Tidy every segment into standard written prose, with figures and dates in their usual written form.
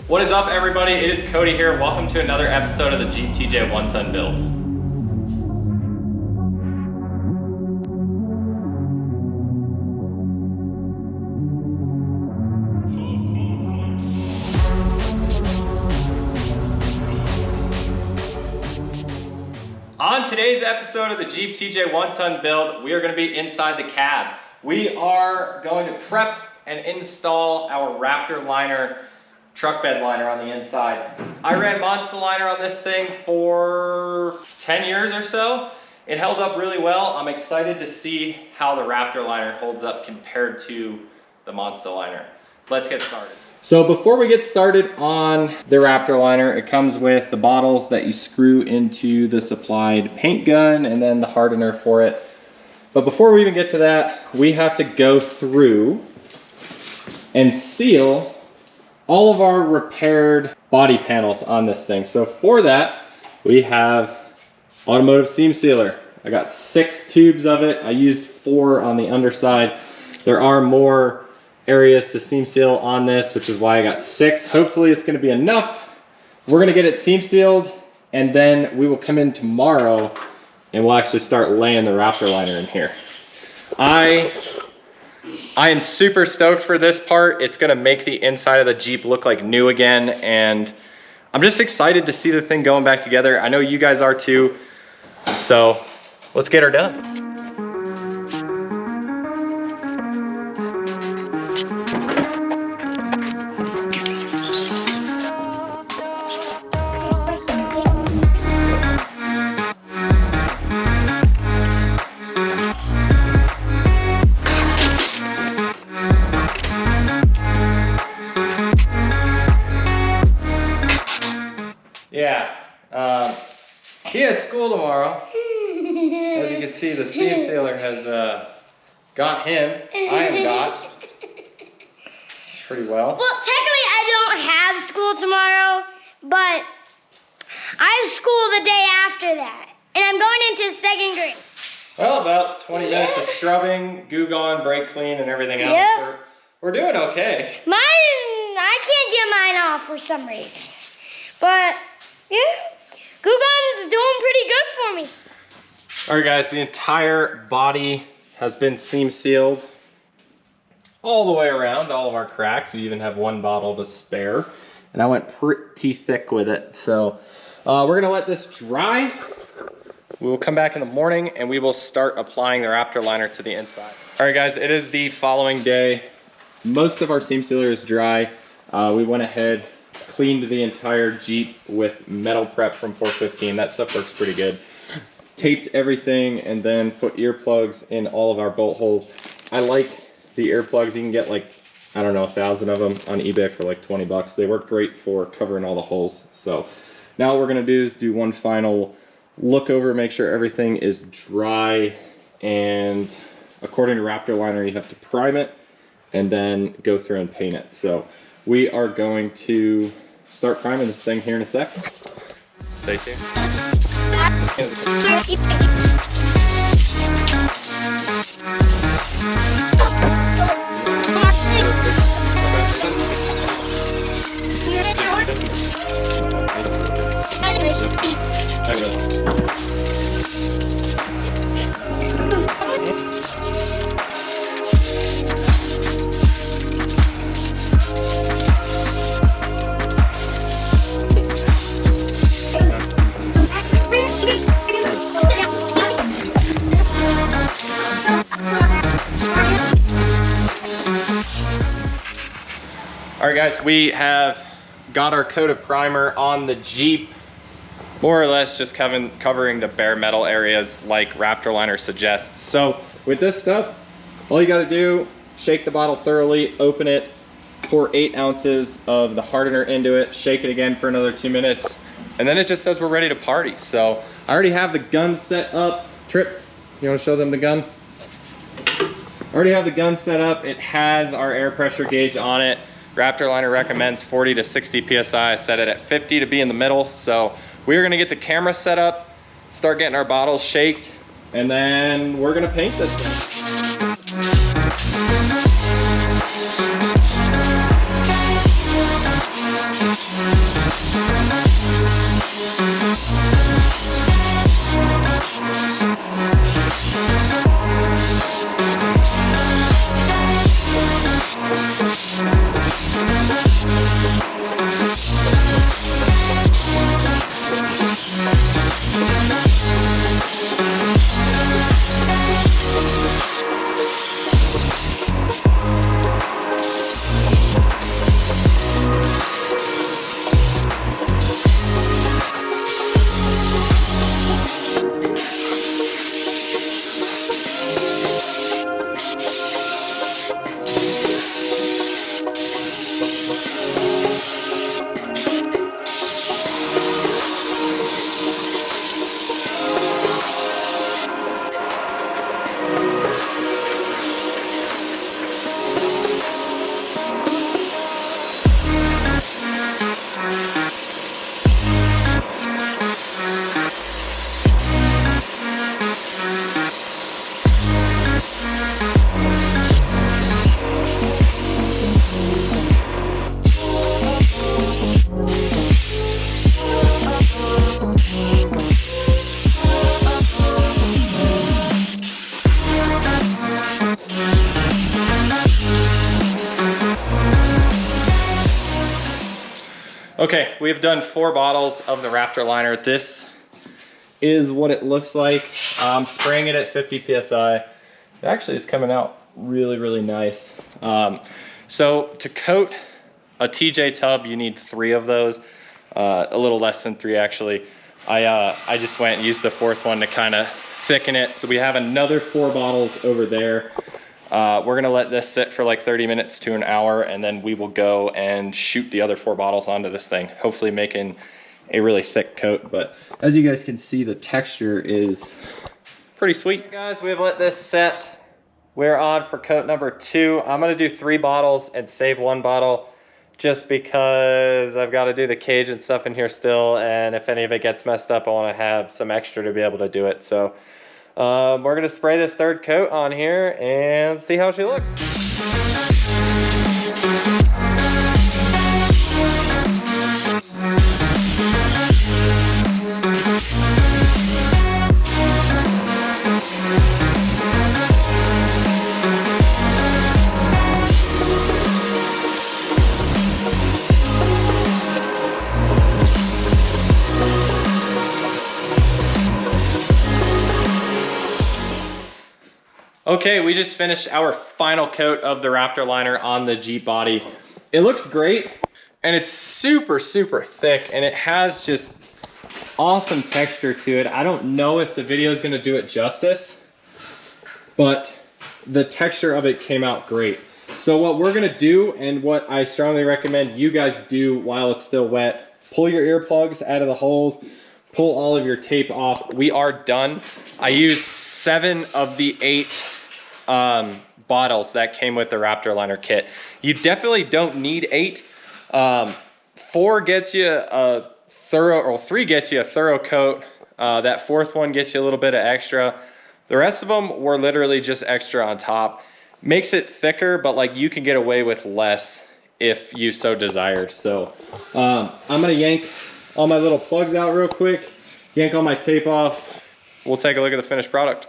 What is up, everybody? It is Cody here. Welcome to another episode of the Jeep TJ 1-ton build. On today's episode of the Jeep TJ 1-ton build, we are going to be inside the cab. We are going to prep and install our Raptor Liner truck bed liner on the inside. I ran Monstaliner on this thing for 10 years or so. It held up really well. I'm excited to see how the Raptor Liner holds up compared to the Monstaliner. Let's get started. So before we get started on the Raptor Liner, it comes with the bottles that you screw into the supplied paint gun and then the hardener for it. But before we even get to that, we have to go through and seal all of our repaired body panels on this thing. So for that, we have automotive seam sealer. I got 6 tubes of it. I used 4 on the underside. There are more areas to seam seal on this, which is why I got 6. Hopefully it's gonna be enough. We're gonna get it seam sealed, and then we will come in tomorrow and we'll actually start laying the Raptor Liner in here. I am super stoked for this part. It's gonna make the inside of the Jeep look like new again, and I'm just excited to see the thing going back together. I know you guys are too, so let's get her done. Yeah, he has school tomorrow. As you can see, the seam sealer has got him. I am got pretty well. Well, technically I don't have school tomorrow, but I have school the day after that. And I'm going into 2nd grade. Well, about 20 minutes of scrubbing, goo gone, brake clean, and everything else. Yep. We're doing okay. I can't get mine off for some reason. But, yeah, Kubicon is doing pretty good for me. All right, guys, the entire body has been seam sealed all the way around, all of our cracks. We even have 1 bottle to spare, and I went pretty thick with it. So we're gonna let this dry. We will come back in the morning and we will start applying the Raptor Liner to the inside. All right, guys, it is the following day. Most of our seam sealer is dry. We went ahead, cleaned the entire Jeep with metal prep from 415. That stuff works pretty good. Taped everything and then put earplugs in all of our bolt holes. I like the earplugs. You can get like, I don't know, 1,000 of them on eBay for like 20 bucks. They work great for covering all the holes. So now what we're gonna do is do one final look over, make sure everything is dry. And according to Raptor Liner, you have to prime it and then go through and paint it. So we are going to start priming this thing here in a second. Stay tuned. All right, guys, we have got our coat of primer on the Jeep, more or less just covering the bare metal areas like Raptor Liner suggests. So with this stuff, all you gotta do, shake the bottle thoroughly, open it, pour 8 ounces of the hardener into it, shake it again for another 2 minutes, and then it just says we're ready to party. So I already have the gun set up. Trip, you wanna show them the gun? I already have the gun set up. It has our air pressure gauge on it. Raptor Liner recommends 40 to 60 PSI. I set it at 50 to be in the middle. So we're gonna get the camera set up, start getting our bottles shaked, and then we're gonna paint this thing. Okay, we've done 4 bottles of the Raptor Liner. This is what it looks like. I'm spraying it at 50 PSI. It actually is coming out really, really nice. So to coat a TJ tub, you need 3 of those, a little less than 3 actually. I just went and used the 4th one to kind of thicken it. So we have another 4 bottles over there. We're gonna let this sit for like 30 minutes to an hour, and then we will go and shoot the other 4 bottles onto this thing, hopefully making a really thick coat. But as you guys can see, the texture is pretty sweet. Guys, we've let this set. We're on for coat number 2. I'm gonna do 3 bottles and save 1 bottle just because I've got to do the cage and stuff in here still, and if any of it gets messed up, I want to have some extra to be able to do it. So we're gonna spray this 3rd coat on here and see how she looks. Okay, we just finished our final coat of the Raptor Liner on the Jeep body. It looks great, and it's super, super thick, and it has just awesome texture to it. I don't know if the video is gonna do it justice, but the texture of it came out great. So what we're gonna do, and what I strongly recommend you guys do while it's still wet, pull your earplugs out of the holes, pull all of your tape off. We are done. I used 7 of the 8 bottles that came with the Raptor Liner kit. You definitely don't need 8. 4 gets you a thorough, or 3 gets you a thorough coat. That 4th one gets you a little bit of extra. The rest of them were literally just extra on top. Makes it thicker, but like you can get away with less if you so desire. So I'm gonna yank all my little plugs out real quick, yank all my tape off. We'll take a look at the finished product.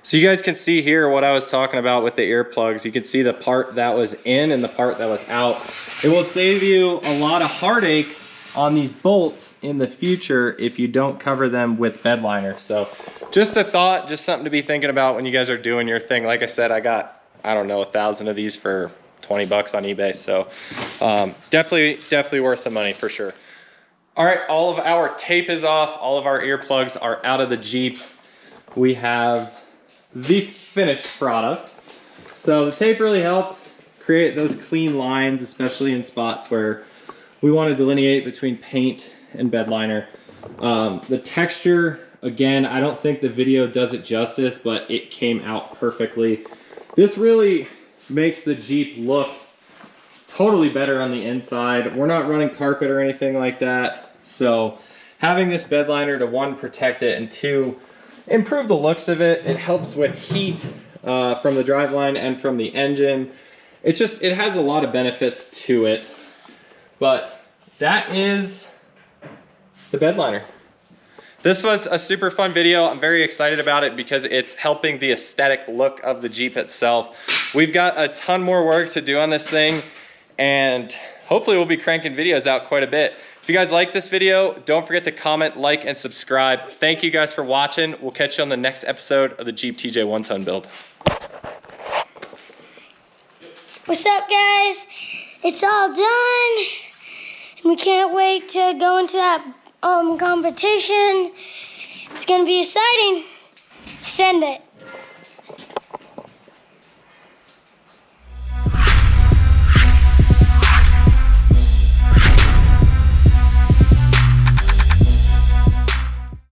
So you guys can see here what I was talking about with the earplugs. You can see the part that was in and the part that was out. It will save you a lot of heartache on these bolts in the future if you don't cover them with bed liner. So just a thought, just something to be thinking about when you guys are doing your thing. Like I said, I got, I don't know, 1,000 of these for 20 bucks on eBay. So definitely worth the money for sure. All right, all of our tape is off. All of our earplugs are out of the Jeep. We have the finished product. So the tape really helped create those clean lines, especially in spots where we want to delineate between paint and bed liner. The texture, again, I don't think the video does it justice, but it came out perfectly. This really makes the Jeep look totally better on the inside. We're not running carpet or anything like that. So having this bed liner to 1, protect it, and 2, improve the looks of it. It helps with heat from the driveline and from the engine. It has a lot of benefits to it. But that is the bedliner. This was a super fun video. I'm very excited about it because it's helping the aesthetic look of the Jeep itself. We've got a ton more work to do on this thing, and hopefully we'll be cranking videos out quite a bit. If you guys like this video, don't forget to comment, like, and subscribe. Thank you guys for watching. We'll catch you on the next episode of the Jeep TJ 1-ton build. What's up, guys? It's all done. We can't wait to go into that competition. It's gonna be exciting. Send it.